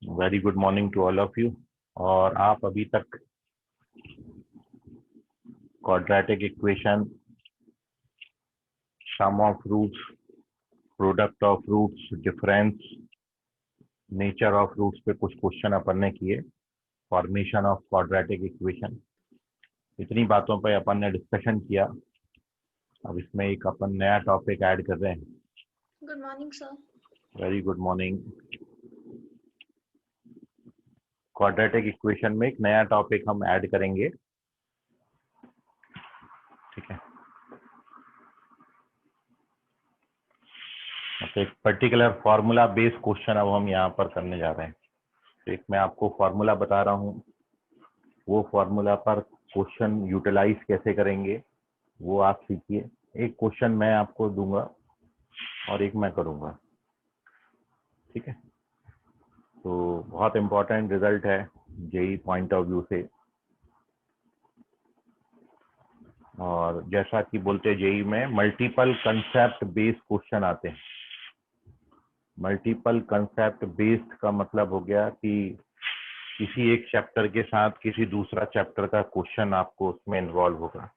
Very good morning to all of you. और आप अभी तक quadratic equation, sum of roots, product of roots, difference, nature of roots पे कुछ question अपन ने किए। फॉर्मेशन ऑफ क्वाड्रेटिक इक्वेशन, इतनी बातों पे अपन ने डिस्कशन किया। अब इसमें एक अपन नया टॉपिक ऐड कर रहे हैं। Good morning sir. Very good morning. Quadratic equation में एक नया टॉपिक हम ऐड करेंगे, ठीक है। तो एक पर्टिकुलर फार्मूला बेस्ड क्वेश्चन अब हम यहाँ पर करने जा रहे हैं। तो एक मैं आपको फार्मूला बता रहा हूँ, वो फार्मूला पर क्वेश्चन यूटिलाइज कैसे करेंगे वो आप सीखिए। एक क्वेश्चन मैं आपको दूंगा और एक मैं करूंगा, ठीक है। तो बहुत इंपॉर्टेंट रिजल्ट है जेई पॉइंट ऑफ व्यू से। और जैसा कि बोलते जेई में मल्टीपल कंसेप्ट बेस्ड क्वेश्चन आते हैं। मल्टीपल कंसेप्ट बेस्ड का मतलब हो गया कि किसी एक चैप्टर के साथ किसी दूसरा चैप्टर का क्वेश्चन आपको उसमें इन्वॉल्व होगा।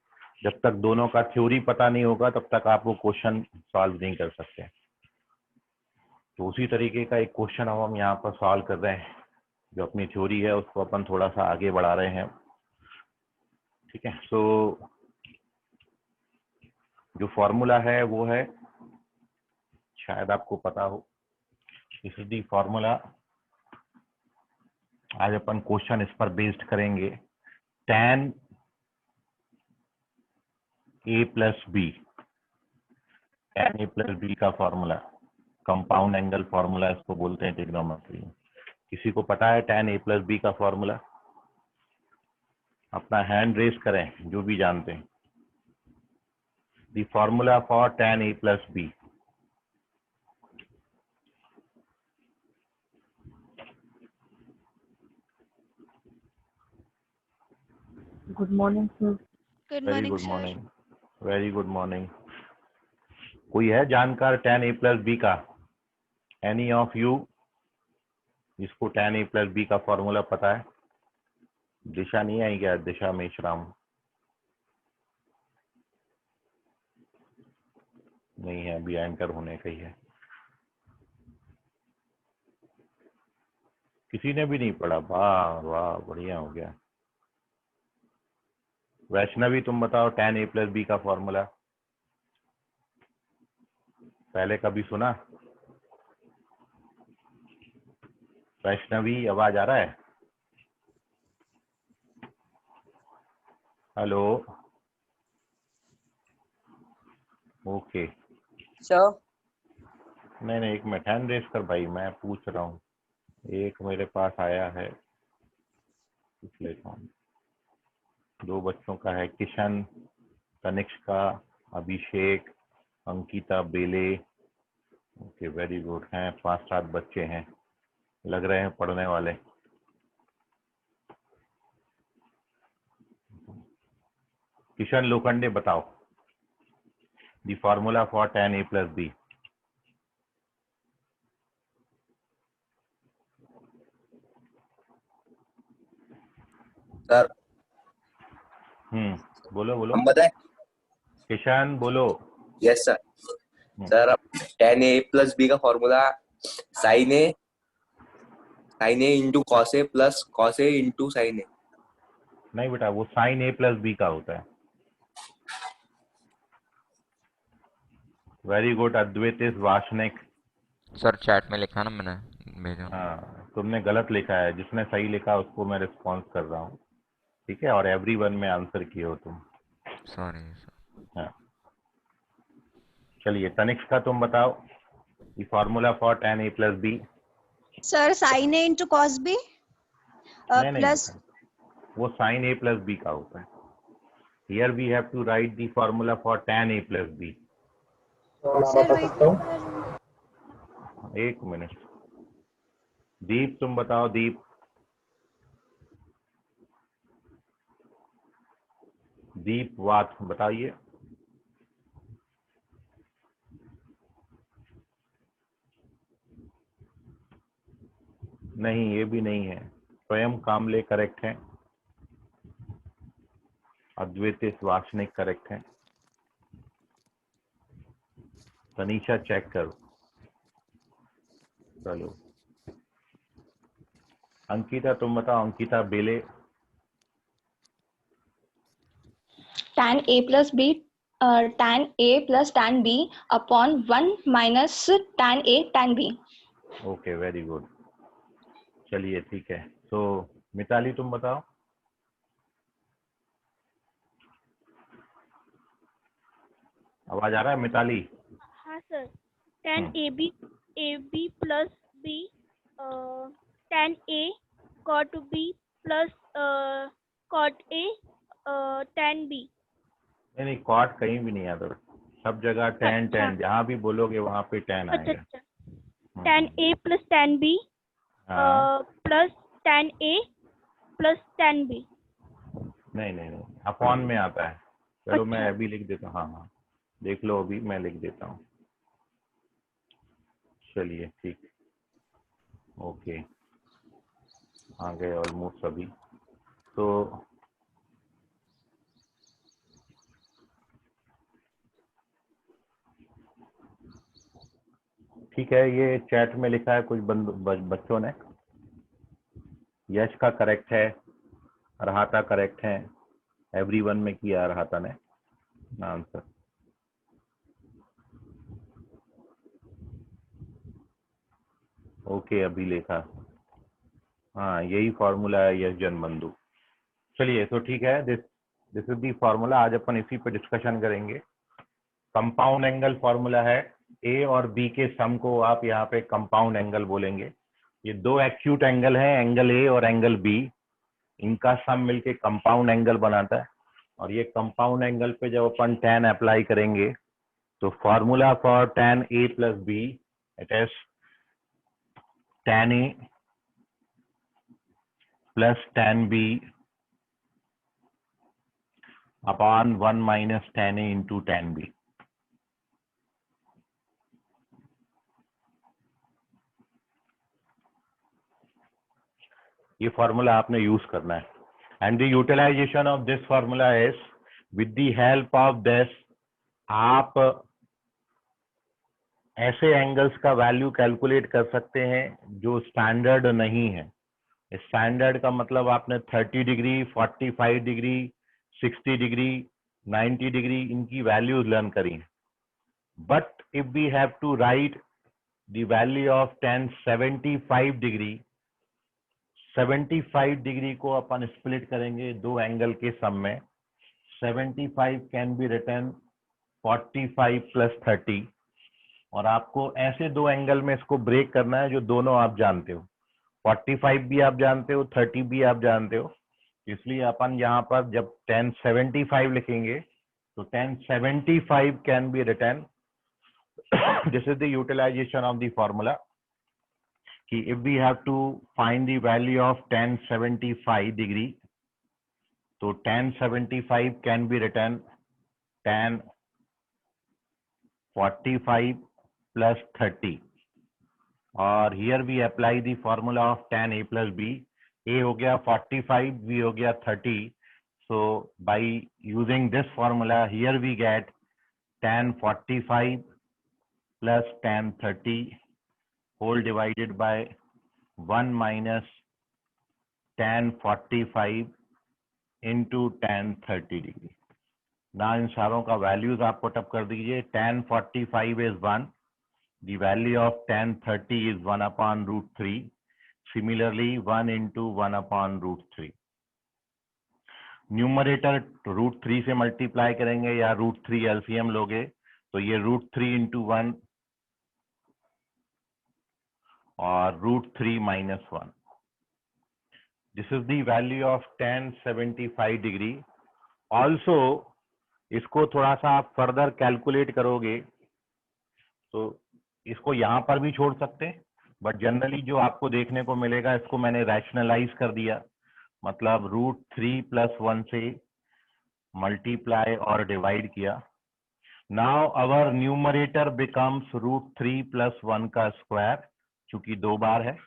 जब तक दोनों का थ्योरी पता नहीं होगा तब तक आप वो क्वेश्चन सॉल्व नहीं कर सकते। तो उसी तरीके का एक क्वेश्चन अब हम यहाँ पर सॉल्व कर रहे हैं। जो अपनी थ्योरी है उसको अपन थोड़ा सा आगे बढ़ा रहे हैं, ठीक है। सो जो फॉर्मूला है वो है, शायद आपको पता हो, दिस इज दी फॉर्मूला। आज अपन क्वेश्चन इस पर बेस्ड करेंगे। tan a plus B, tan a plus B का फॉर्मूला, कंपाउंड एंगल फॉर्मूला इसको बोलते हैं ट्रिग्नोमेट्री में। किसी को पता है tan a प्लस बी का फॉर्मूला? अपना हैंड रेज करें जो भी जानते हैं। The formula for tan a plus B. Good morning sir. Good very morning good sir. Morning. Very good morning. कोई है जानकार tan a प्लस बी का? एनी ऑफ यू जिसको tan a प्लस बी का फॉर्मूला पता है? दिशा नहीं आई क्या? दिशा मेश्राम नहीं है, अभी एंकर होने का ही है। किसी ने भी नहीं पढ़ा? वाह वाह, बढ़िया हो गया। वैष्णवी तुम बताओ tan a प्लस बी का फॉर्मूला पहले कभी सुना? वैष्णवी आवाज आ रहा है? Hello, okay. सर नहीं नहीं, एक मिनट, हैंड रेस कर भाई, मैं पूछ रहा हूँ। एक मेरे पास आया है, पूछ लेता हूँ। दो बच्चों का है, किशन, तनिष्का, अभिषेक, अंकिता, बेले। Okay very good. हैं 5-7 बच्चे हैं, लग रहे हैं पढ़ने वाले। किशन लोखंडे बताओ the formula for tan a plus B. Sir बोलो बोलो, हम बताएं। किशन बोलो। Yes sir. सर अब tan a प्लस बी का formula sin a into cos A plus cos A into sine A. नहीं बेटा, वो साइन a प्लस बी का होता है। वेरी गुड अद्वैत वासनिक। सर चैट में लिखा ना मैंने भेजा। हाँ, तुमने गलत लिखा है, जिसने सही लिखा उसको मैं रिस्पॉन्स कर रहा हूँ, ठीक है। और एवरीवन में आंसर किए हो तुम। Sorry sir. हाँ, चलिए तनिष्का तुम बताओ the formula for tan a plus B. Sir sine A into cos B नहीं नहीं प्लस। बेटा, वो साइन a प्लस बी का होता है। Here we have to write the formula for tan a plus B. Sir wait कर। एक minute, दीप तुम बताओ। दीप, दीप वात बताइए। नहीं, ये भी नहीं है। स्वयं कामले करेक्ट है, अद्वैत वासनिक करेक्ट है। तनीषा चेक करो। चलो अंकिता तुम बताओ, अंकिता बेले। tan A plus B, tan A plus tan B upon 1 minus tan A tan B. Okay, very good. चलिए ठीक है। तो मिताली तुम बताओ। आवाज आ रहा है मिताली? हाँ sir, tan AB plus B, tan A cot B plus cot A tan B. नहीं नहीं, कॉट कहीं भी नहीं आता, सब जगह टैन अच्छा। टैन, जहाँ भी बोलोगे वहाँ पे टैन अच्छा आएगा। अच्छा, tan A plus tan B हाँ, plus tan A plus tan B. नहीं नहीं नहीं, अपॉन में आता है। चलो मैं अच्छा। अभी लिख देता हूँ। हाँ हाँ, देख लो, अभी मैं लिख देता हूँ। चलिए ठीक, ओके, आ गए ऑलमोस्ट सभी। तो ठीक है, ये चैट में लिखा है कुछ बच्चों ने। यश का करेक्ट है, रहाता करेक्ट है, एवरीवन में किया रहाता ने आंसर। ओके, अभी लिखा। हाँ, यही फॉर्मूला है यश जनबंधु। चलिए तो ठीक है, दिस इज दी फॉर्मूला। आज अपन इसी पे डिस्कशन करेंगे। कंपाउंड एंगल फॉर्मूला है, ए और बी के सम को आप यहाँ पे कंपाउंड एंगल बोलेंगे। ये दो एक्यूट एंगल हैं, एंगल ए और एंगल बी, इनका सम मिलके कंपाउंड एंगल बनाता है। और ये कंपाउंड एंगल पे जब अपन tan अप्लाई करेंगे तो formula for tan A plus B, it is tan A plus tan B upon 1 minus tan A into tan B। ये फॉर्मूला आपने यूज करना है। And the utilization of this formula is, with the help of this आप ऐसे angles का value calculate कर सकते हैं जो स्टैंडर्ड नहीं है। स्टैंडर्ड का मतलब आपने 30 डिग्री, 45 डिग्री, 60 डिग्री, 90 डिग्री, इनकी वैल्यूज लर्न करी है। But if we have to write the value of tan 75 degree, 75 degree को अपन स्प्लिट करेंगे दो एंगल के सम में। 75 कैन बी रिटन 45 प्लस 30, और आपको ऐसे दो एंगल में इसको ब्रेक करना है जो दोनों आप जानते हो। 45 भी आप जानते हो, 30 भी आप जानते हो। इसलिए अपन यहाँ पर जब tan 75 लिखेंगे तो tan 75 can be written, this is the utilization of the formula, कि if we have to find the value of tan 75 degree, तो tan 75 can be written tan 45 plus 30, और here we apply the formula of tan A plus B। A हो गया 45, B हो गया 30, so by using this formula here we get tan 45 plus tan 30 whole divided by 1 minus tan 45 into tan 30 degree. ना इन सारों का values आप put up कर दीजिए। tan 45 is 1, the value of tan 30 is 1 upon root 3, similarly 1 into 1 upon root 3। Numerator root 3 से multiply करेंगे या root 3 LCM लोगे तो ये रूट 3 इंटू 1 और root 3 minus 1। This is the value of tan 75 degree. Also इसको थोड़ा सा आप फर्दर कैलकुलेट करोगे तो इसको यहाँ पर भी छोड़ सकते हैं, बट जनरली जो आपको देखने को मिलेगा, इसको मैंने रैशनलाइज कर दिया, मतलब रूट 3 प्लस 1 से मल्टीप्लाई और डिवाइड किया। Now our numerator becomes root 3 plus 1 का स्क्वायर, चूंकि दो बार है,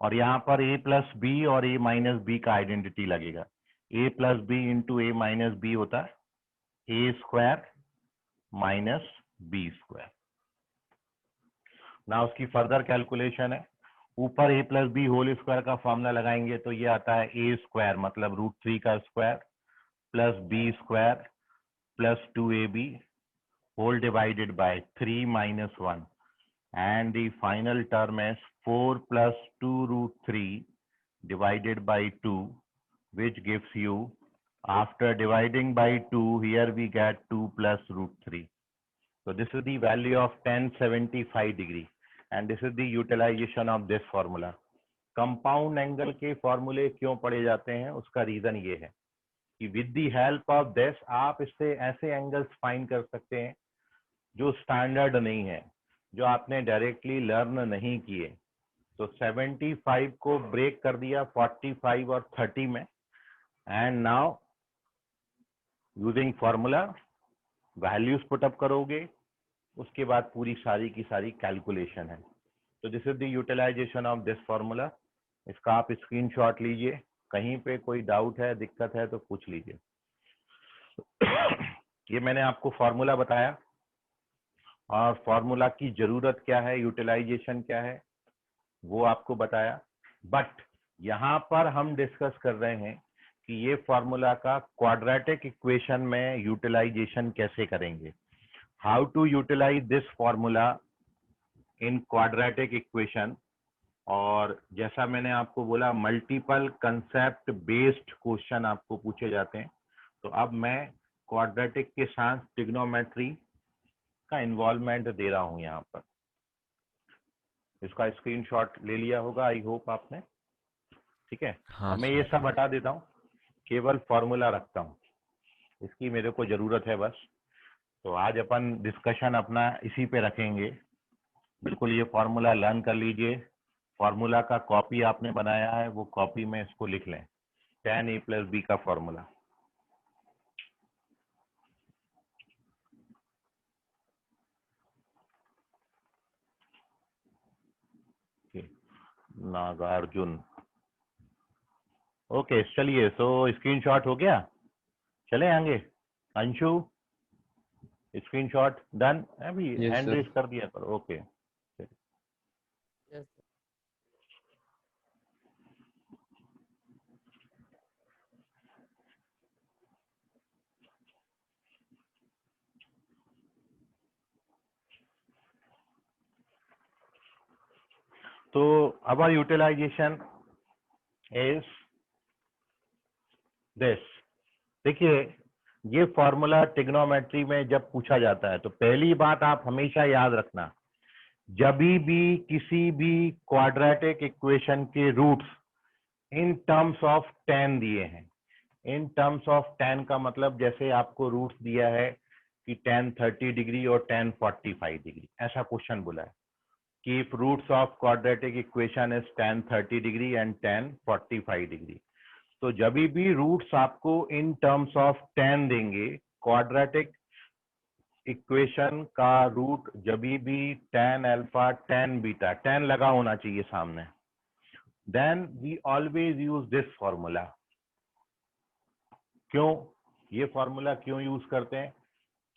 और यहाँ पर a प्लस बी और a माइनस बी का आइडेंटिटी लगेगा। a plus B into a minus B होता है a square minus B square. ना उसकी फर्दर कैलकुलेशन है, ऊपर a plus B whole square का फॉर्मूला लगाएंगे तो ये आता है a स्क्वायर मतलब √3 का square plus B square plus 2ab whole divided by 3 minus 1 and the final term is 4 plus 2√3 divided by 2 which gives you, after dividing by 2 here we get 2 plus √3. So this is the value of tan 75 degree and this is the utilization of this formula. Compound angle के फॉर्मूले क्यों पढ़े जाते हैं उसका reason ये है कि with the help of this आप इससे ऐसे एंगल्स फाइंड कर सकते हैं जो स्टैंडर्ड नहीं है, जो आपने डायरेक्टली लर्न नहीं किए। तो 75 को ब्रेक कर दिया 45 और 30 में and now using formula values put up करोगे, उसके बाद पूरी सारी की सारी कैलकुलेशन है। तो this is the utilization of this formula. इसका आप स्क्रीनशॉट लीजिए, कहीं पे कोई डाउट है दिक्कत है तो पूछ लीजिए। ये मैंने आपको फॉर्मूला बताया और फॉर्मूला की जरूरत क्या है, यूटिलाइजेशन क्या है वो आपको बताया। बट यहाँ पर हम डिस्कस कर रहे हैं कि ये फॉर्मूला का क्वाड्रेटिक इक्वेशन में यूटिलाइजेशन कैसे करेंगे, how to utilize this formula in quadratic equation. और जैसा मैंने आपको बोला मल्टीपल कंसेप्ट बेस्ड क्वेश्चन आपको पूछे जाते हैं। तो अब मैं क्वाड्रेटिक के साथ ट्रिग्नोमेट्री का इन्वॉल्वमेंट दे रहा हूं यहाँ पर। इसका स्क्रीनशॉट ले लिया होगा आई होप आपने, ठीक है। हाँ मैं ये सब हटा देता हूँ, केवल फॉर्मूला रखता हूँ, इसकी मेरे को जरूरत है बस। तो आज अपन डिस्कशन अपना इसी पे रखेंगे। बिल्कुल ये फॉर्मूला लर्न कर लीजिए। फॉर्मूला का कॉपी आपने बनाया है वो कॉपी में इसको लिख लें, tan a + b का फॉर्मूला। नागार्जुन, ओके चलिए। सो स्क्रीनशॉट हो गया, चले आगे। अंशु स्क्रीनशॉट डन, अभी हैंड रेज कर दिया करो। ओके तो our utilization is this। देखिए ये फॉर्मूला ट्रिग्नोमेट्री में जब पूछा जाता है तो पहली बात आप हमेशा याद रखना, जब भी किसी भी क्वाड्रेटिक इक्वेशन के roots in terms of tan दिए हैं, इन टर्म्स ऑफ tan का मतलब जैसे आपको रूट्स दिया है कि tan 30 डिग्री और tan 45 डिग्री, ऐसा क्वेश्चन बोला है कि if roots of quadratic equation is tan 30 degree and tan 45 degree, तो जब भी रूट्स आपको इन टर्म्स ऑफ tan देंगे, क्वाड्रेटिक इक्वेशन का रूट जब भी tan alpha tan beta, tan लगा होना चाहिए सामने, then we always use this formula. क्यों ये फॉर्मूला क्यों यूज करते हैं?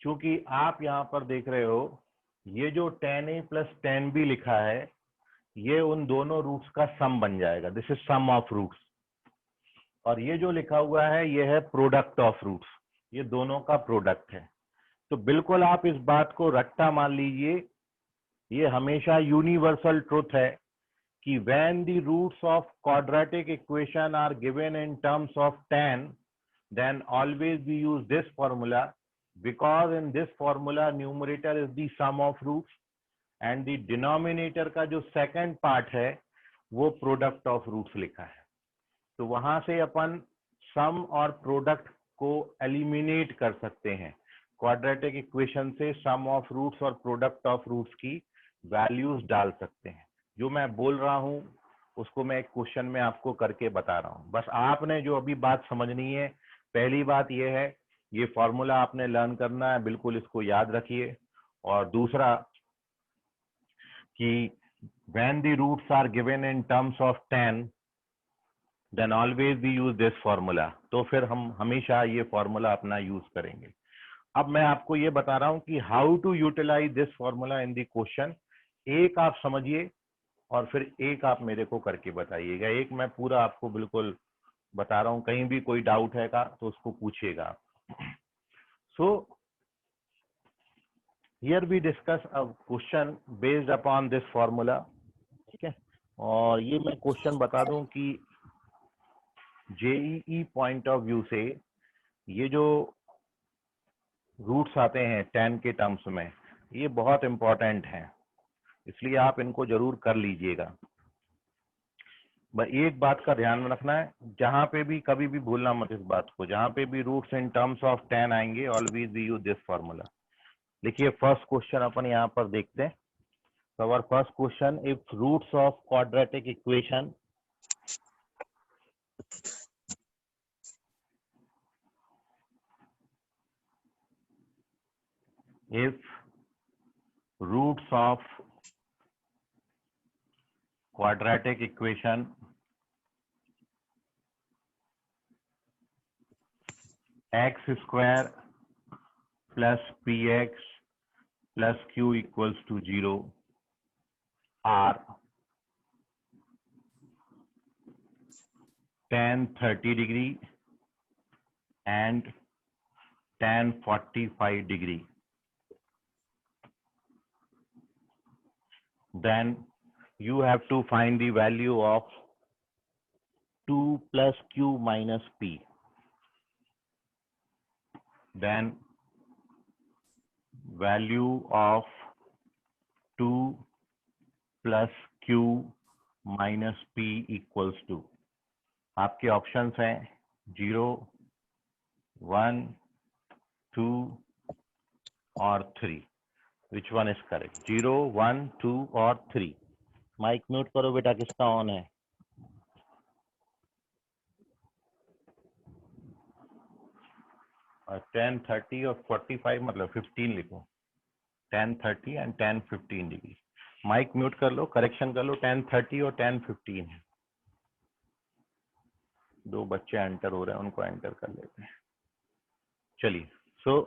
क्योंकि आप यहाँ पर देख रहे हो ये जो tan a + tan b लिखा है ये उन दोनों रूट्स का सम बन जाएगा, this is sum of roots. और ये जो लिखा हुआ है ये है प्रोडक्ट ऑफ रूट्स, ये दोनों का प्रोडक्ट है। तो बिल्कुल आप इस बात को रट्टा मान लीजिए, ये हमेशा यूनिवर्सल ट्रुथ है कि when the roots of quadratic equation are given in terms of tan, then always we use this formula, because in this formula numerator is the sum of roots and the denominator का जो second part है वो product of roots लिखा है। तो वहां से अपन sum और product को eliminate कर सकते हैं, quadratic equation से sum of roots और product of roots की values डाल सकते हैं। जो मैं बोल रहा हूँ उसको मैं एक क्वेश्चन में आपको करके बता रहा हूँ, बस आपने जो अभी बात समझनी है, पहली बात यह है ये फॉर्मूला आपने लर्न करना है, बिल्कुल इसको याद रखिए। और दूसरा कि when the roots are given in terms of tan, then always we use this formula. तो फिर हम हमेशा ये फॉर्मूला अपना यूज करेंगे. अब मैं आपको ये बता रहा हूं कि how to utilize this formula in the question. एक आप समझिए और फिर एक आप मेरे को करके बताइएगा. एक मैं पूरा आपको बिल्कुल बता रहा हूं, कहीं भी कोई डाउट है का तो उसको पूछिएगा. So here we discuss a question based upon this formula. ठीक है, और ये मैं क्वेश्चन बता दूं कि जेईई पॉइंट ऑफ व्यू से ये जो रूट्स आते हैं tan के टर्म्स में, ये बहुत इंपॉर्टेंट हैं, इसलिए आप इनको जरूर कर लीजिएगा. बस एक बात का ध्यान रखना है, जहां पे भी कभी भी भूलना मत इस बात को, जहां पे भी roots in terms of tan आएंगे always we use this formula. देखिए फर्स्ट क्वेश्चन अपन यहाँ पर देखते हैं. Our first question, if roots of quadratic equation if roots of quadratic equation x square plus px plus q equals to 0 are tan 30 degree and tan 45 degree, then you have to find the value of 2 plus q minus p. Then value of 2 plus q minus p equals to, आपके options हैं 0, 1, 2 और 3. Which one is correct? 0, 1, 2 और 3. Mic mute करो बेटा, किसका on है? और 10, 30 और 45 मतलब 15 लिखो. 10, 30 एंड 10, 15 डिग्री. माइक म्यूट कर लो, करेक्शन कर लो. 10, 30 और 10, 15 है. दो बच्चे एंटर हो रहे हैं, उनको एंटर कर लेते हैं. चलिए, so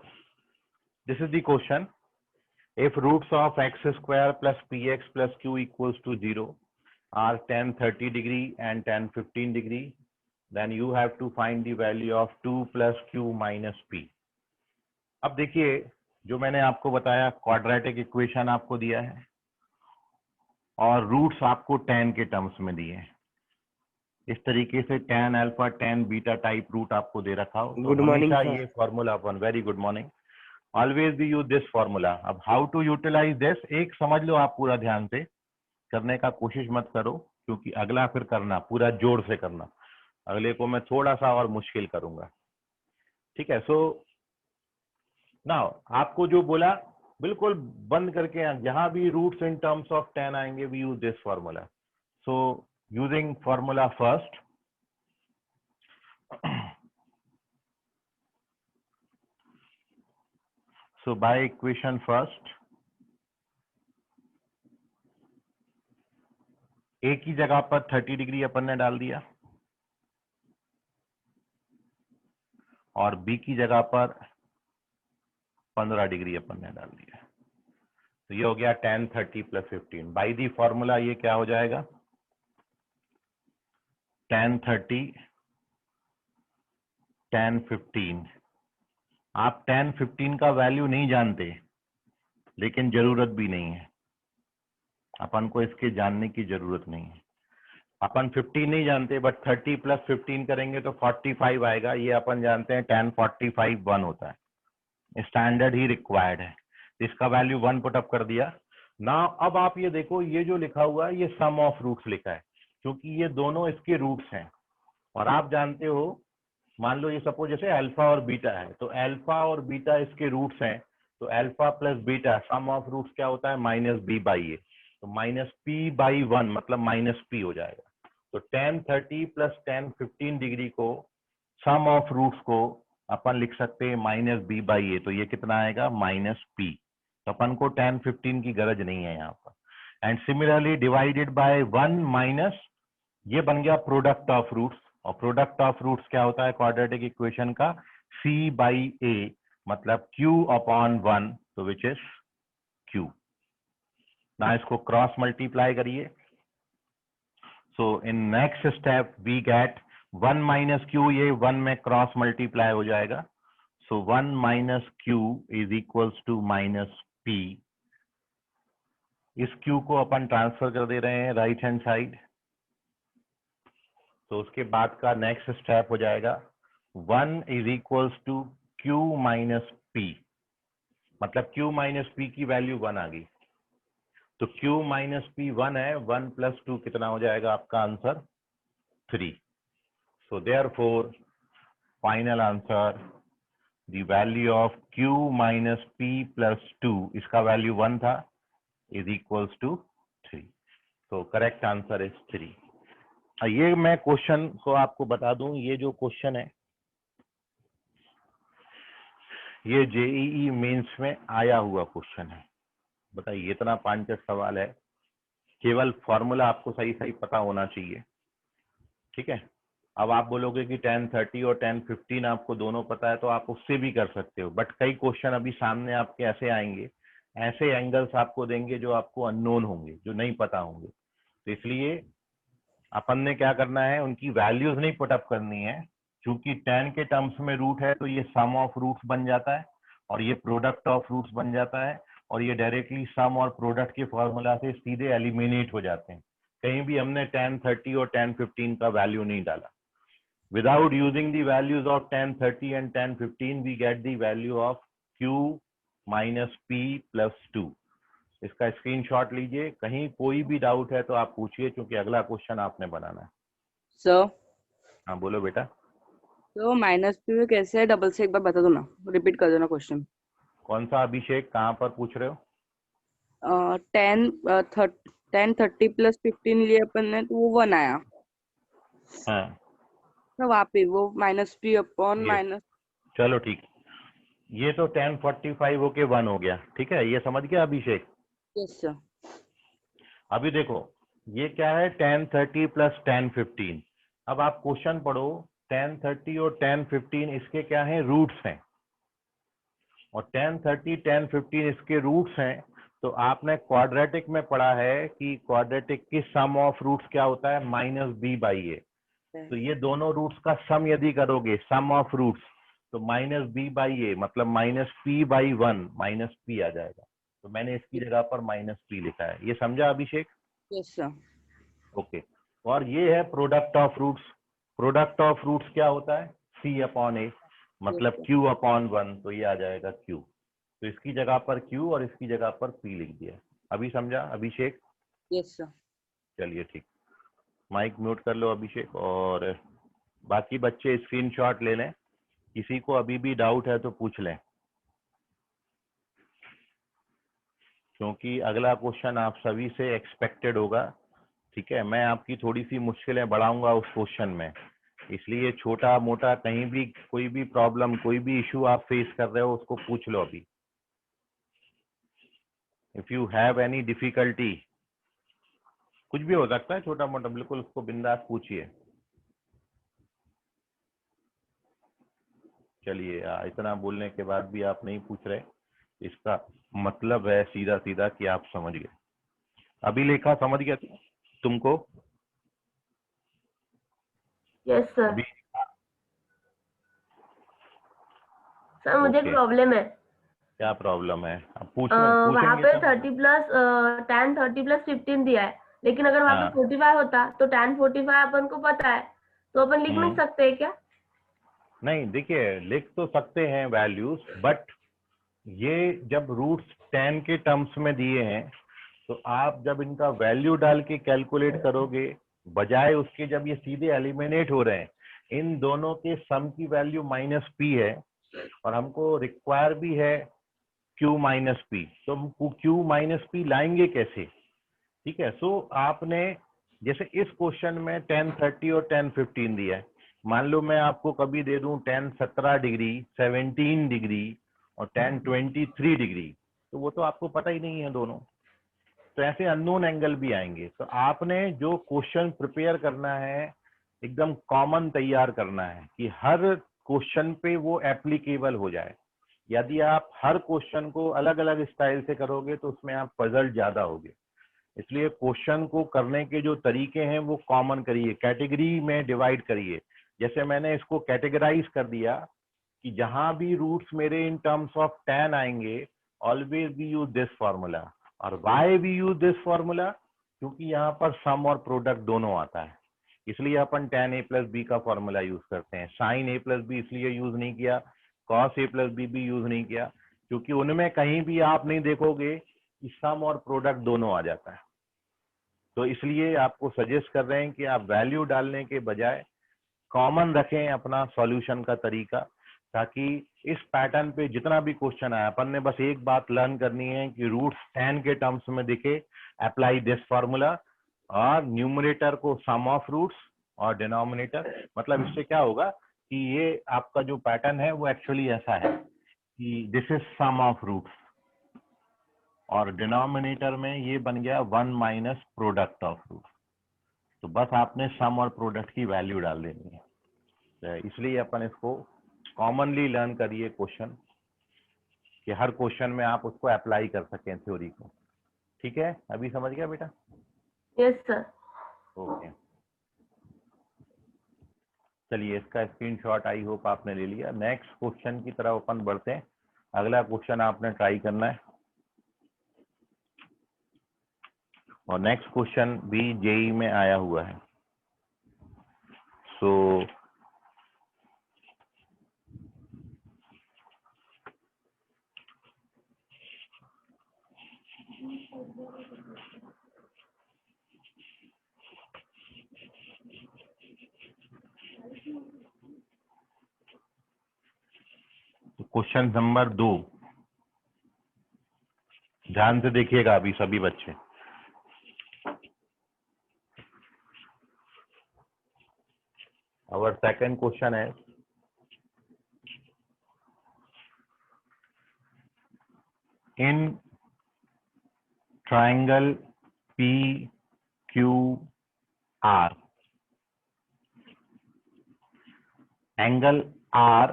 this is the question. If roots of x square plus px plus q equals to 0 are tan 30 degree and tan 15 degree, then you have to find the value of 2 plus q minus p. अब देखिए, जो मैंने आपको बताया quadratic equation आपको दिया है और रूट्स आपको tan के टर्म्स में दिए हैं. इस तरीके से tan alpha, tan beta type root आपको दे रखा हो. गुड मॉर्निंग हमेशा ये फॉर्मूला अपन, very good morning, always we use this formula. अब हाउ टू यूटिलाइज दिस, एक समझ लो आप पूरा ध्यान से, करने का कोशिश मत करो क्योंकि अगला फिर करना पूरा जोर से करना. अगले को मैं थोड़ा सा और मुश्किल करूंगा. ठीक है, सो नाउ आपको जो बोला बिल्कुल बंद करके, जहां भी roots in terms of tan आएंगे we use this formula. So using formula first, so by equation first, a की जगह पर 30 डिग्री अपन ने डाल दिया और b की जगह पर 15 डिग्री अपन ने डाल दिया. तो ये हो गया tan 30 plus 15. By the formula ये क्या हो जाएगा? tan 30 tan 15. आप tan 15 का वैल्यू नहीं जानते, लेकिन जरूरत भी नहीं है. अपन को इसके जानने की जरूरत नहीं है. अपन 15 नहीं जानते, बट 30 plus 15 करेंगे तो 45 आएगा. ये अपन जानते हैं tan 45 1 होता है, स्टैंडर्ड ही रिक्वायर्ड है. इसका वैल्यू 1 पुट अप कर दिया ना. अब आप ये देखो, ये जो लिखा हुआ है ये सम ऑफ रूट्स लिखा है, क्योंकि ये दोनों इसके रूट्स हैं. और आप जानते हो, मान लो ये सपोज जैसे अल्फा और बीटा है, तो अल्फा और बीटा इसके रूट्स हैं. तो alpha plus beta sum of roots क्या होता है? Minus B by A. तो माइनस पी बाई 1 मतलब माइनस पी हो जाएगा. तो tan 30 प्लस tan 15 डिग्री को सम ऑफ रूट्स को अपन लिख सकते हैं माइनस बी बाई ए. तो ये कितना आएगा? Minus P. तो अपन को tan 15 की गरज नहीं है यहाँ पर. And similarly divided by 1 minus, ये बन गया प्रोडक्ट ऑफ रूट्स, और प्रोडक्ट ऑफ रूट्स क्या होता है क्वाड्रेटिक इक्वेशन का? c बाई a, मतलब q अपॉन 1, तो विच इज q। ना इसको क्रॉस मल्टीप्लाई करिए, so in next step we get 1 minus Q, ये 1 में क्रॉस मल्टीप्लाई हो जाएगा, so 1 minus Q is equals to minus p। इस q को अपन ट्रांसफर कर दे रहे हैं राइट हैंड साइड, तो उसके बाद का नेक्स्ट स्टेप हो जाएगा 1 is equals to q minus p, मतलब q माइनस p की वैल्यू 1 आ गई, तो q माइनस p 1 है, 1 प्लस 2 कितना हो जाएगा आपका answer? 3। So therefore final answer the value of q minus p plus 2, इसका वैल्यू 1 था, इज इक्वल्स टू 3। तो करेक्ट आंसर इज 3। ये मैं क्वेश्चन को आपको बता दूं, ये जो क्वेश्चन है ये जेईई मेंस में आया हुआ क्वेश्चन है। बताइए, इतना 5 सवाल है, केवल फॉर्मूला आपको सही सही पता होना चाहिए, ठीक है। अब आप बोलोगे कि 1030 और 1015 आपको दोनों पता है, तो आप उससे भी कर सकते हो, बट कई क्वेश्चन अभी सामने आपके ऐसे आएंगे, ऐसे एंगल्स आपको देंगे जो आपको अननोन होंगे, जो नहीं पता होंगे, तो इसलिए अपन ने क्या करना है, उनकी वैल्यूज नहीं पुटअप करनी है, क्योंकि 10 के टर्म्स में रूट है तो ये सम ऑफ रूट्स बन जाता है, और ये प्रोडक्ट ऑफ रूट्स बन जाता है, और ये डायरेक्टली सम और प्रोडक्ट के फॉर्मूला से सीधे एलिमिनेट हो जाते हैं। कहीं भी हमने 1030 और 1015 का वैल्यू नहीं डाला। Without using the values of 1030 and 1015 we get the value of q minus p plus 2। इसका स्क्रीनशॉट लीजिए, कहीं कोई भी डाउट है तो आप पूछिए, क्योंकि अगला क्वेश्चन आपने बनाना है। सर हाँ बोलो बेटा। तो माइनस p कैसे है, डबल से एक बार बता दो ना, रिपीट कर दो ना क्वेश्चन। कौन सा अभिषेक, कहाँ पर पूछ रहे हो? 1030 प्लस 15 लिए अपन ने, तो वो 1 आया, हाँ तो वहाँ पे वो माइनस p अपॉन ये माइनस। चलो ठीक, ये तो 1045 होके 1 हो गया, ठीक है, ये समझ गया अभिषेक। Yes sir. अभी देखो ये क्या है, 1030 प्लस 1015। अब आप क्वेश्चन पढ़ो, 1030 और 1015 इसके क्या है, रूट्स हैं, और 1030 1015 इसके रूट्स हैं। तो आपने क्वाड्रेटिक में पढ़ा है कि क्वाड्रेटिक की सम ऑफ रूट्स क्या होता है, माइनस बी बाई ए। तो ये दोनों रूट्स का सम यदि करोगे, सम ऑफ रूट्स, तो माइनस बी बाई ए मतलब minus P by 1, minus P आ जाएगा, तो मैंने इसकी जगह पर माइनस पी लिखा है। ये समझा अभिषेक? Yes sir. ओके। और ये है product of roots. Product of roots क्या होता है, सी अपॉन ए, मतलब q अपॉन 1, तो ये आ जाएगा q। तो इसकी जगह पर q और इसकी जगह पर p लिख दिया। अभी समझा अभिषेक? Yes sir. चलिए ठीक, माइक म्यूट कर लो अभिषेक, और बाकी बच्चे स्क्रीनशॉट ले लें, किसी को अभी भी डाउट है तो पूछ लें, क्योंकि अगला क्वेश्चन आप सभी से एक्सपेक्टेड होगा, ठीक है। मैं आपकी थोड़ी सी मुश्किलें बढ़ाऊंगा उस क्वेश्चन में, इसलिए छोटा मोटा कहीं भी कोई भी प्रॉब्लम, कोई भी इशू आप फेस कर रहे हो, उसको पूछ लो अभी। If you have any difficulty, कुछ भी हो सकता है छोटा मोटा, बिल्कुल उसको बिंदास पूछिए। चलिए, इतना बोलने के बाद भी आप नहीं पूछ रहे, इसका मतलब है सीधा सीधा कि आप समझ गए। अभिलेखा समझ गया तुमको? Yes sir. अभी सर मुझे एक ओके, प्रॉब्लम है। क्या प्रॉब्लम है? अब वहाँ पूछेंगे पे तब। 1030 प्लस 15 दिया है, लेकिन अगर वहाँ पे हाँ 45 होता तो 1045 अपन को पता है, तो अपन लिख नहीं सकते हैं क्या? नहीं, देखिए लिख तो सकते हैं वैल्यूज, बट ये जब रूट्स 10 के टर्म्स में दिए हैं, तो आप जब इनका वैल्यू डाल के कैलकुलेट करोगे, बजाय उसके जब ये सीधे एलिमिनेट हो रहे हैं, इन दोनों के सम की वैल्यू माइनस पी है, और हमको रिक्वायर भी है q माइनस पी, तो हम q माइनस पी लाएंगे कैसे? ठीक है, सो आपने जैसे इस क्वेश्चन में 1030 और 1015 दिया है, मान लो मैं आपको कभी दे दूं 1017 डिग्री, 17 डिग्री और 1023 डिग्री, तो वो तो आपको पता ही नहीं है दोनों, तो ऐसे अननोन एंगल भी आएंगे। तो आपने जो क्वेश्चन प्रिपेयर करना है एकदम कॉमन तैयार करना है कि हर क्वेश्चन पे वो एप्लीकेबल हो जाए। यदि आप हर क्वेश्चन को अलग अलग स्टाइल से करोगे तो उसमें आप पजल ज्यादा होगे। इसलिए क्वेश्चन को करने के जो तरीके हैं वो कॉमन करिए, कैटेगरी में डिवाइड करिए। जैसे मैंने इसको कैटेगराइज कर दिया कि जहां भी रूट्स मेरे इन टर्म्स ऑफ tan आएंगे always we use this formula. और why we use this formula? क्योंकि यहाँ पर सम और प्रोडक्ट दोनों आता है, इसलिए अपन tan a प्लस बी का फॉर्मूला यूज करते हैं। साइन a प्लस बी इसलिए यूज नहीं किया, कॉस a प्लस बी भी यूज नहीं किया, क्योंकि उनमें कहीं भी आप नहीं देखोगे कि सम और प्रोडक्ट दोनों आ जाता है। तो इसलिए आपको सजेस्ट कर रहे हैं कि आप वैल्यू डालने के बजाय कॉमन रखें अपना सॉल्यूशन का तरीका, ताकि इस पैटर्न पे जितना भी क्वेश्चन आया अपन ने बस एक बात लर्न करनी है कि रूट्स tan के टर्म्स में दिखे, अप्लाई दिस फॉर्मूला, और न्यूमरेटर को सम ऑफ रूट्स और डिनोमिनेटर। मतलब इससे क्या होगा कि ये आपका जो पैटर्न है वो एक्चुअली ऐसा है कि this is sum of roots और डिनोमिनेटर में ये बन गया 1 माइनस प्रोडक्ट ऑफ रूट्स। तो बस आपने सम और प्रोडक्ट की वैल्यू डाल देनी है। तो इसलिए अपन इसको कॉमनली लर्न करिए क्वेश्चन, कि हर क्वेश्चन में आप उसको अप्लाई कर सकें थ्योरी को। ठीक है, अभी समझ गया बेटा? Yes sir. ओके, चलिए इसका स्क्रीनशॉट आई होप आपने ले लिया। नेक्स्ट क्वेश्चन की तरफ अपन बढ़ते हैं। अगला क्वेश्चन आपने ट्राई करना है, और नेक्स्ट क्वेश्चन भी जेई में आया हुआ है। सो क्वेश्चन नंबर 2, ध्यान से देखिएगा अभी सभी बच्चे। Our second question is, in triangle PQR, angle R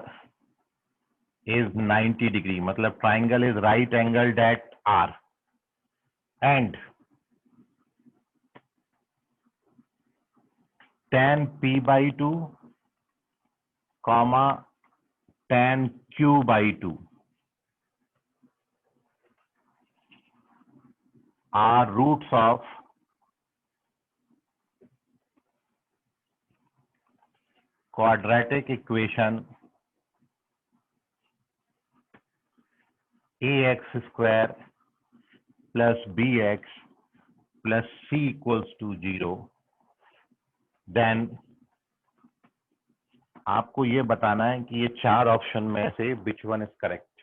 is 90 degree, मतलब triangle is right angled at R, and tan P by 2, comma tan Q by 2 are roots of quadratic equation ax square plus bx plus c equals to 0, then आपको ये बताना है कि ये चार option में से विच वन इज करेक्ट।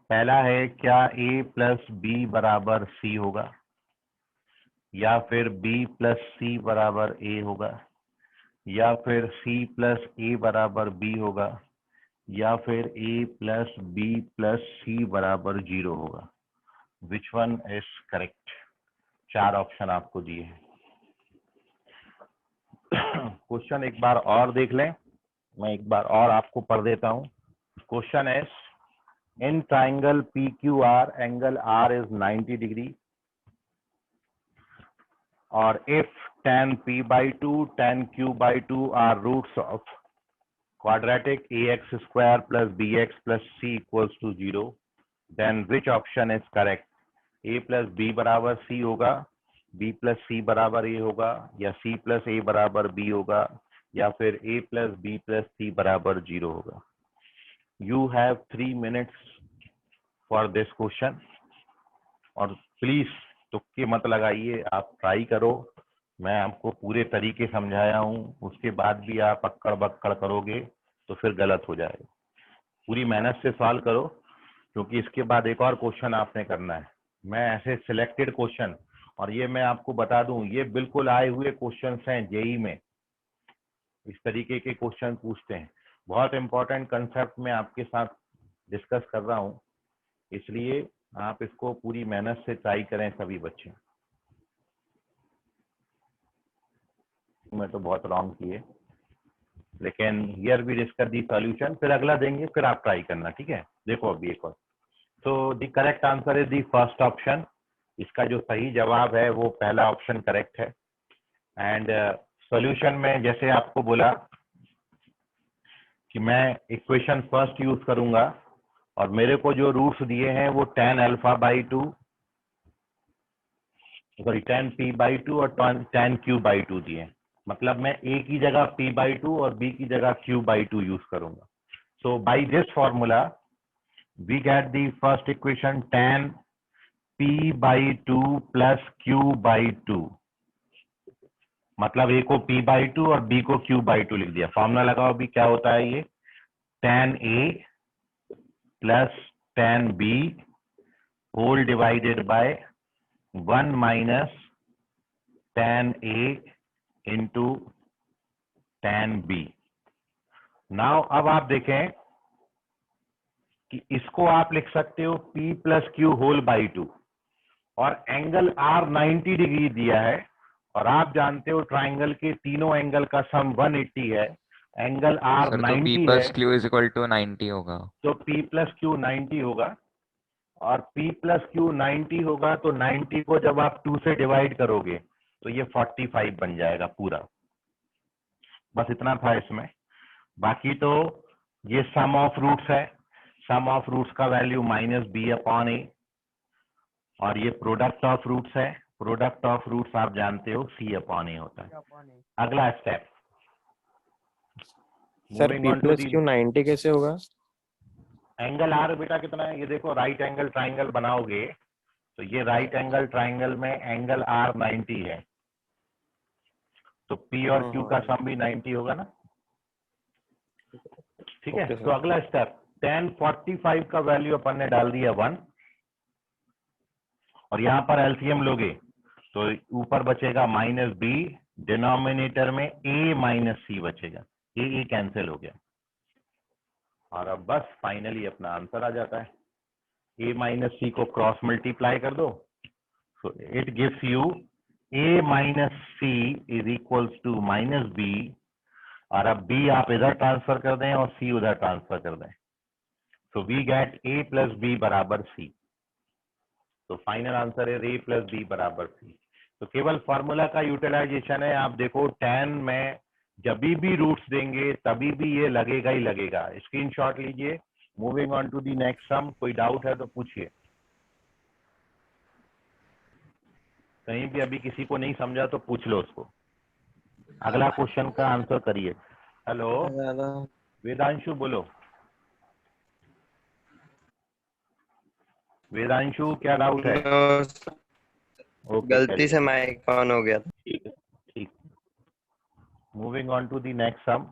पहला है, क्या a प्लस बी बराबर c होगा, या फिर b प्लस c बराबर a होगा, या फिर c प्लस a बराबर b होगा, या फिर a plus b plus c बराबर 0 होगा। Which one is correct? चार ऑप्शन आपको दिए हैं। क्वेश्चन एक बार और देख लें, मैं एक बार और आपको पढ़ देता हूं। Question is, in triangle PQR angle R is 90 degree, और if tan P by 2 tan Q by 2 are roots of quadratic ax square plus bx plus c equals to 0, then which option is correct? a plus B बराबर c होगा, b plus c बराबर a होगा, या c plus a बराबर b होगा, या फिर a plus b plus c बराबर 0 होगा। You have 3 minutes for this question, और प्लीज तुक्के मत लगाइए, आप ट्राई करो। मैं आपको पूरे तरीके समझाया हूँ, उसके बाद भी आप अक्कड़ बक्कड़ करोगे तो फिर गलत हो जाएगा। पूरी मेहनत से सॉल्व करो, क्योंकि इसके बाद एक और क्वेश्चन आपने करना है। मैं ऐसे सिलेक्टेड क्वेश्चन, और ये मैं आपको बता दूं, ये बिल्कुल आए हुए क्वेश्चंस हैं जेई में, इस तरीके के क्वेश्चन पूछते हैं। बहुत इंपॉर्टेंट कंसेप्ट में आपके साथ डिस्कस कर रहा हूँ, इसलिए आप इसको पूरी मेहनत से ट्राई करें सभी बच्चे। मैं तो बहुत रॉन्ग किए, लेकिन here we discuss the solution, फिर अगला देंगे, फिर आप ट्राई करना, ठीक है। देखो अभी एक और, तो the correct answer is the first option. इसका जो सही जवाब है वो पहला ऑप्शन करेक्ट है। एंड सॉल्यूशन में जैसे आपको बोला कि मैं इक्वेशन फर्स्ट यूज करूंगा और मेरे को जो रूट्स दिए हैं वो tan alpha by 2, sorry tan p by 2 और tan q बाई 2 दिए हैं। मतलब मैं a की जगह p बाई 2 और b की जगह q बाई 2 यूज करूंगा। So by this formula we get the first equation tan p by 2 plus q by 2। मतलब a को p बाई 2 और b को q बाई 2 लिख दिया। फॉर्मूला लगाओ अभी, क्या होता है ये, tan a plus tan b whole divided by 1 minus tan a into tan b। Now अब आप देखें कि इसको आप लिख सकते हो p plus Q whole by 2 और एंगल r 90 डिग्री दिया है और आप जानते हो ट्राइंगल के तीनों एंगल का सम 180 है, एंगल r सर तो P 90 है, plus Q is equal to 90 होगा। तो p प्लस क्यू 90 होगा और p प्लस क्यू 90 होगा, तो 90 को जब आप 2 से डिवाइड करोगे तो ये 45 बन जाएगा पूरा। बस इतना था इसमें। बाकी तो ये सम ऑफ रूट्स है, सम ऑफ रूट्स का वैल्यू माइनस बी अपॉन ए, और ये प्रोडक्ट ऑफ रूट्स है, प्रोडक्ट ऑफ रूट्स आप जानते हो सी अपॉन ए होता है। अगला step, sir p plus Q 90 कैसे होगा? एंगल आर बेटा कितना है, ये देखो राइट एंगल ट्राइंगल बनाओगे तो ये राइट एंगल ट्राइंगल में एंगल आर 90 है, तो P और Q का सम भी 90 होगा ना, ठीक है। तो अगला स्टेप, tan 45 का वैल्यू अपन ने डाल दिया 1 और यहाँ पर एलसीएम लोगे तो ऊपर बचेगा माइनस बी, डिनोमिनेटर में a माइनस सी बचेगा, ए कैंसिल हो गया और अब बस फाइनली अपना आंसर आ जाता है। a माइनस सी को क्रॉस मल्टीप्लाई कर दो, so it gives you a minus C is equals to minus B, और अब b आप इधर ट्रांसफर कर दें और c उधर ट्रांसफर कर दें, so we get a plus b बराबर c। तो फाइनल आंसर है a प्लस b बराबर c। तो केवल फॉर्मूला का यूटिलाइजेशन है। आप देखो tan में जब भी रूट्स देंगे तभी भी ये लगेगा ही लगेगा। स्क्रीनशॉट लीजिए। Moving on to the next sum. कोई डाउट है तो पूछिए, कहीं भी अभी किसी को नहीं समझा तो पूछ लो उसको। अगला क्वेश्चन का आंसर करिए। हेलो वेदांशु, बोलो वेदांशु, क्या डाउट है? गलती से माइक ऑन हो गया था। ठीक है, ठीक। Moving on to the next sum.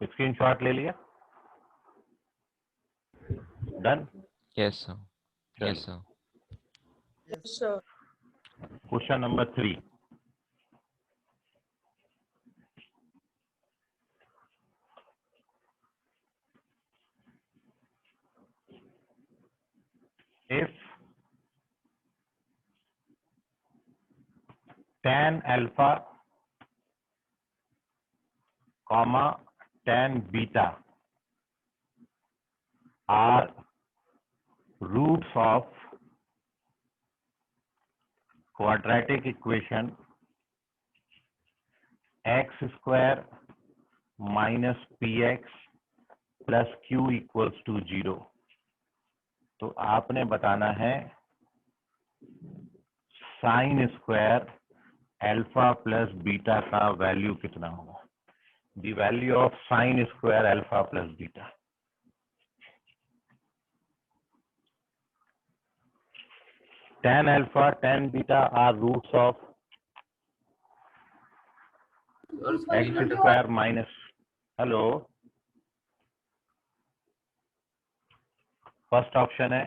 Screenshot ले लिया? Done? Yes sir, yes sir. Question number 3। if tan alpha comma tan beta are roots of quadratic equation x square minus px plus q equals to 0, तो आपने बताना है sine square alpha plus beta का value कितना होगा। The value of sine square alpha plus beta. tan alpha, tan beta are roots of x square minus, hello, first option है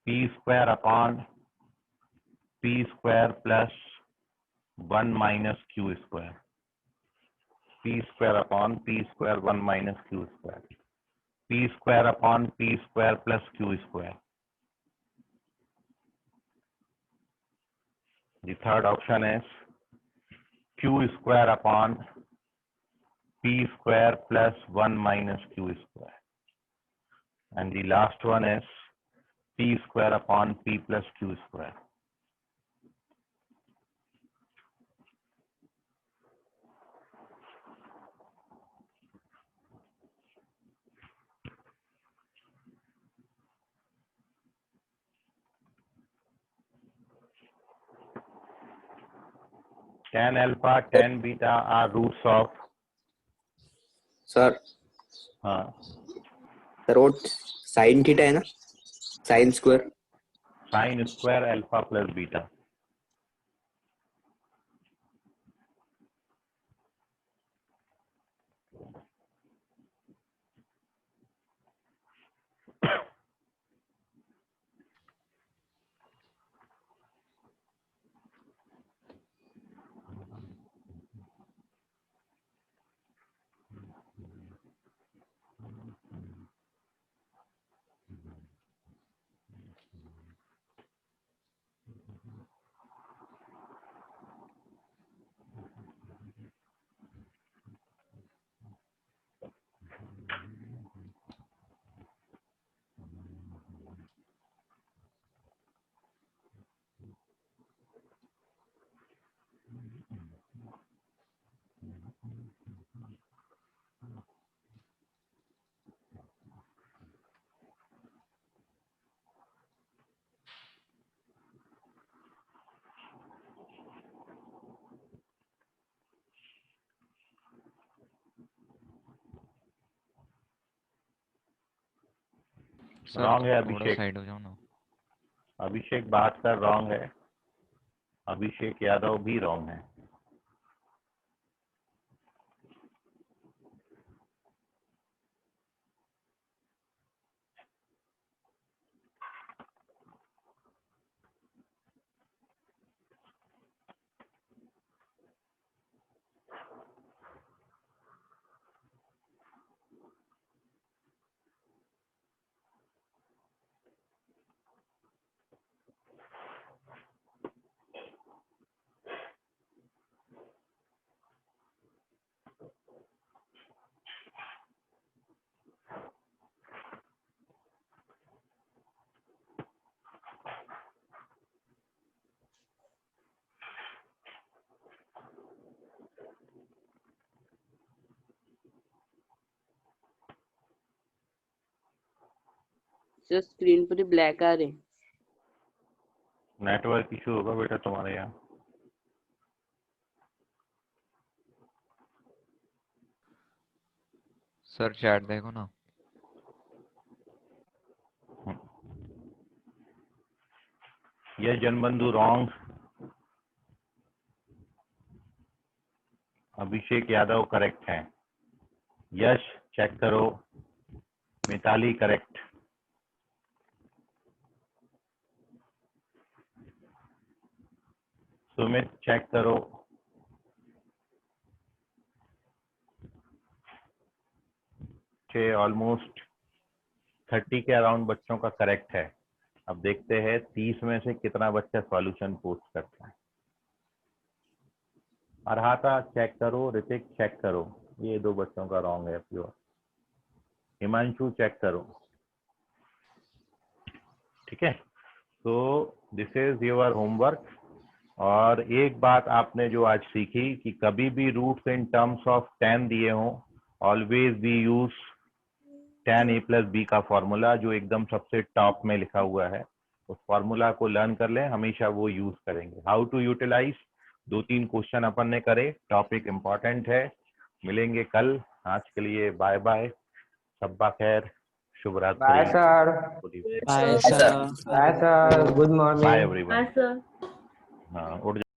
p square upon p square plus 1 minus q square, p square upon p square 1 minus q square, p square upon p square plus q square. The third option is q square upon p square plus 1 minus q square. And the last one is p square upon p plus q square. Tan alpha, tan beta are roots of sir हाँ root sine theta है ना, sine square. sin square alpha plus beta. Sir Wrong है थोड़ा अभिषेक. Side हो जाओ ना. अभिषेक बात कर रॉन्ग है. अभिषेक यादव भी रॉन्ग है. सर स्क्रीन पर ब्लैक आ रहे. नेटवर्क इशू होगा बेटा तुम्हारे यहाँ. सर चैट देखो ना. यह जनबंधु रॉन्ग. अभिषेक यादव करेक्ट है. यश चेक करो. मिताली करेक्ट. सुमित चेक करो. ऑलमोस्ट 30 के अराउंड बच्चों का करेक्ट है. अब देखते हैं 30 में से कितना बच्चा सॉल्यूशन पोस्ट करता है. अरहाता चेक करो. ऋतिक चेक करो. ये 2 बच्चों का रॉन्ग है प्योर. हिमांशु चेक करो. ठीक है. तो दिस इज योर होमवर्क. और एक बात आपने जो आज सीखी कि कभी भी roots in terms of tan दिए हों, always we use tan a plus B का फॉर्मूला जो एकदम सबसे टॉप में लिखा हुआ है. उस फॉर्मूला को लर्न कर लें. हमेशा वो यूज करेंगे. हाउ टू यूटिलाइज 2-3 क्वेश्चन अपन ने करे. टॉपिक इम्पोर्टेंट है. मिलेंगे कल. आज के लिए बाय बाय. शब्बा खैर. शुभ रात्रि. Bye sir. Bye, sir. Bye sir. Good morning. Bye everyone. हाँ सर. हाँ उठ